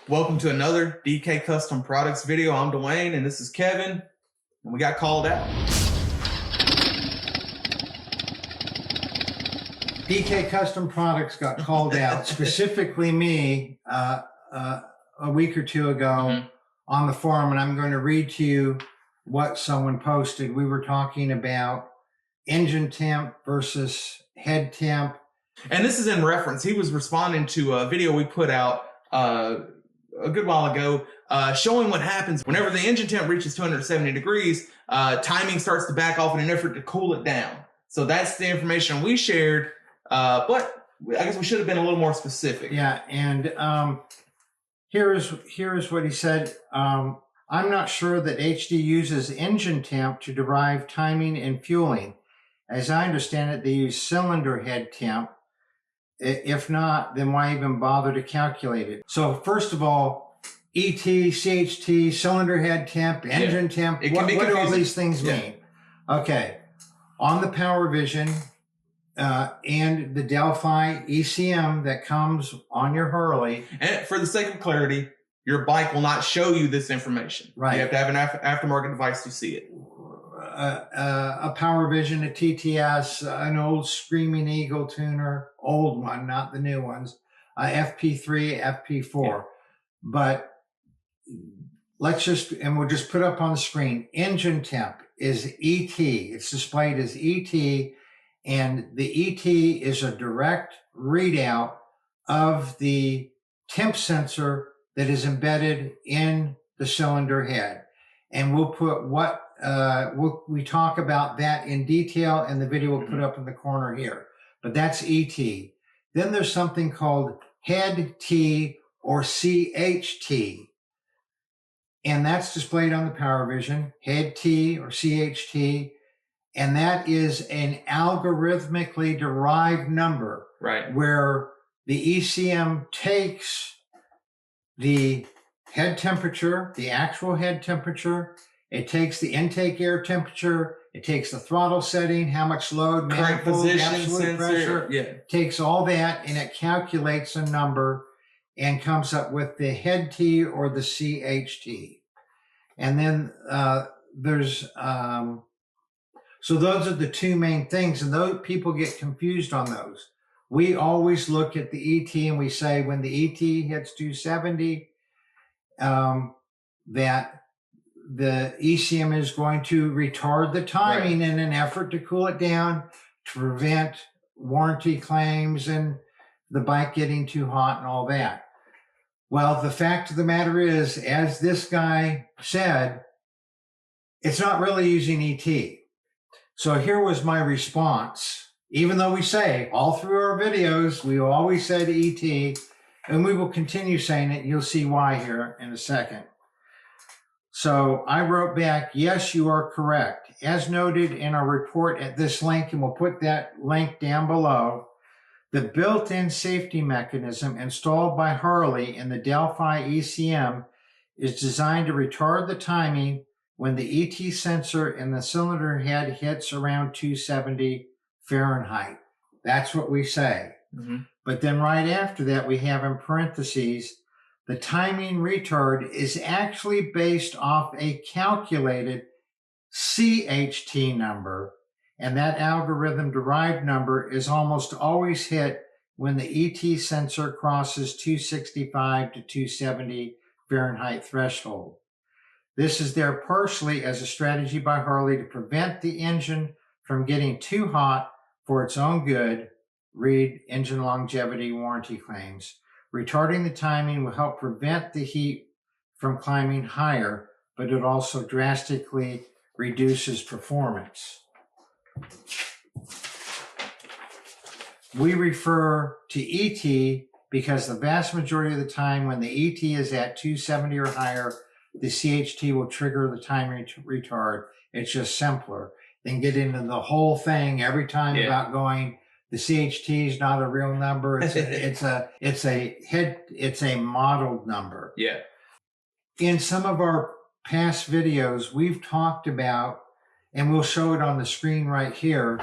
Welcome to another DK Custom Products video. I'm Dwayne and this is Kevin, and we got called out. DK Custom Products got called out, specifically me, a week or two ago on the forum, and I'm going to read to you what someone posted. We were talking about engine temp versus head temp. And this is in reference. He was responding to a video we put out a good while ago, showing what happens whenever the engine temp reaches 270 degrees, timing starts to back off in an effort to cool it down. So that's the information we shared, but I guess we should have been a little more specific. Yeah, and here's what he said. I'm not sure that HD uses engine temp to derive timing and fueling. As I understand it, they use cylinder head temp. If not, then why even bother to calculate it? So first of all, ET, CHT, cylinder head temp, engine temp, what do all these things mean? Okay, on the Power Vision and the Delphi ECM that comes on your Harley. And for the sake of clarity, your bike will not show you this information. Right. You have to have an aftermarket device to see it. A Power Vision, a TTS, an old Screaming Eagle tuner, old one, not the new ones, FP3, FP4. Yeah. But we'll just put up on the screen, engine temp is ET. It's displayed as ET, and the ET is a direct readout of the temp sensor that is embedded in the cylinder head. And we'll put we talk about that in detail, and the video we'll put up in the corner here. But that's ET. Then there's something called head T or CHT. And that's displayed on the Power Vision, head T or CHT. And that is an algorithmically derived number. Right. Where the ECM takes the head temperature, the actual head temperature. It takes the intake air temperature. It takes the throttle setting, how much load, current position, absolute pressure. Yeah. It takes all that and it calculates a number and comes up with the head T or the CHT. And then so those are the two main things, and those people get confused on those. We always look at the ET and we say when the ET hits 270, that the ECM is going to retard the timing in an effort to cool it down, to prevent warranty claims and the bike getting too hot and all that. Well, the fact of the matter is, as this guy said, it's not really using ET. So here was my response. Even though we say all through our videos, we always said ET, and we will continue saying it. You'll see why here in a second. So I wrote back, yes, you are correct. As noted in our report at this link, and we'll put that link down below, the built-in safety mechanism installed by Harley in the Delphi ECM is designed to retard the timing when the ET sensor in the cylinder head hits around 270 Fahrenheit. That's what we say. But then right after that, we have in parentheses, the timing retard is actually based off a calculated CHT number, and that algorithm-derived number is almost always hit when the ET sensor crosses 265 to 270 Fahrenheit threshold. This is there partially as a strategy by Harley to prevent the engine from getting too hot for its own good. Read engine longevity warranty claims. Retarding the timing will help prevent the heat from climbing higher, but it also drastically reduces performance. We refer to ET because the vast majority of the time when the ET is at 270 or higher, the CHT will trigger the timing retard. It's just simpler than get into the whole thing every time about going, the CHT is not a real number. It's a modeled number. Yeah. In some of our past videos, we've talked about, and we'll show it on the screen right here,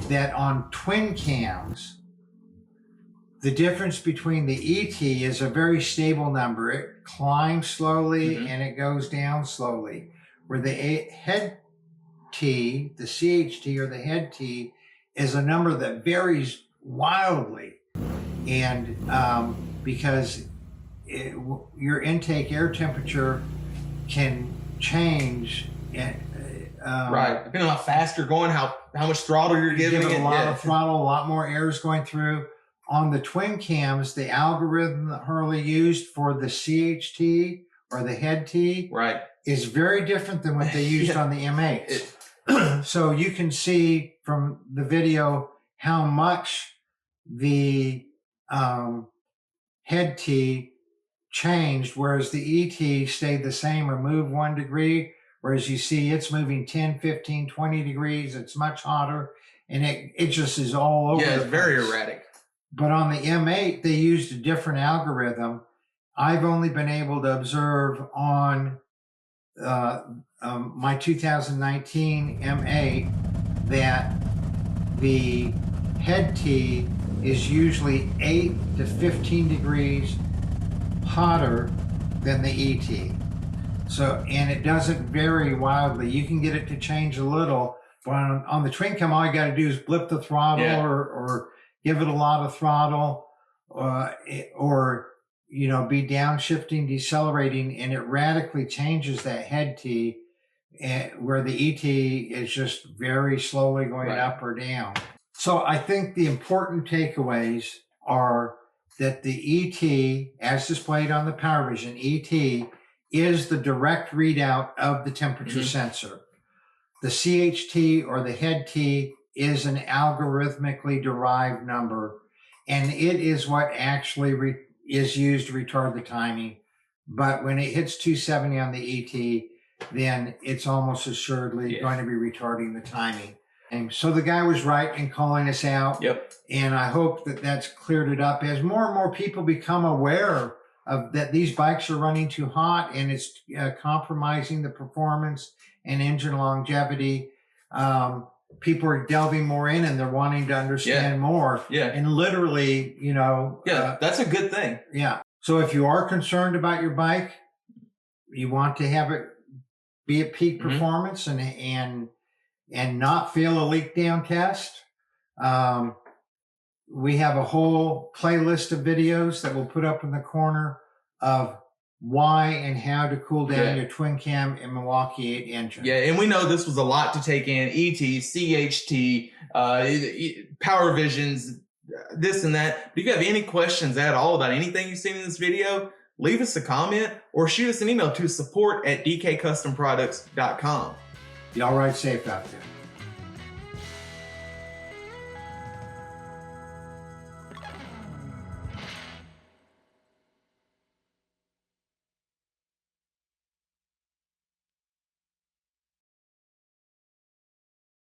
that on twin cams, The difference between the ET is a very stable number. It climbs slowly and it goes down slowly. Where the head T, the CHT or the head T, is a number that varies wildly. And because your intake air temperature can change. Right, depending on how fast you're going, how much throttle you're giving it. A lot of throttle, a lot more air is going through. On the twin cams, the algorithm that Harley used for the CHT or the head T is very different than what they used on the M8s. So you can see from the video how much the head T changed, whereas the ET stayed the same or moved 1 degree, whereas you see it's moving 10, 15, 20 degrees. It's much hotter, and it just is all over the place. Yeah, it's very erratic. But on the M8, they used a different algorithm. I've only been able to observe on my 2019 M8 that the head T is usually 8 to 15 degrees hotter than the ET. So, and it doesn't vary wildly. You can get it to change a little, but on the twin cam, all you got to do is blip the throttle or give it a lot of throttle, or be downshifting, decelerating, and it radically changes that head T, where the ET is just very slowly going up or down. So I think the important takeaways are that the ET, as displayed on the PowerVision, ET is the direct readout of the temperature sensor. The CHT or the head T is an algorithmically derived number, and it is what actually is used to retard the timing. But when it hits 270 on the ET, then it's almost assuredly going to be retarding the timing. And so the guy was right in calling us out. And I hope that that's cleared it up as more and more people become aware of that these bikes are running too hot and it's compromising the performance and engine longevity. People are delving more in and they're wanting to understand more. And literally, that's a good thing. So if you are concerned about your bike, you want to have it be at peak performance and not fail a leak down test. We have a whole playlist of videos that we'll put up in the corner of why and how to cool down your twin cam and Milwaukee 8 engine. And we know this was a lot to take in. ET, CHT, PowerVisions, this and that. But if you have any questions at all about anything you've seen in this video, leave us a comment or shoot us an email to support@dkcustomproducts.com. Y'all ride safe out there.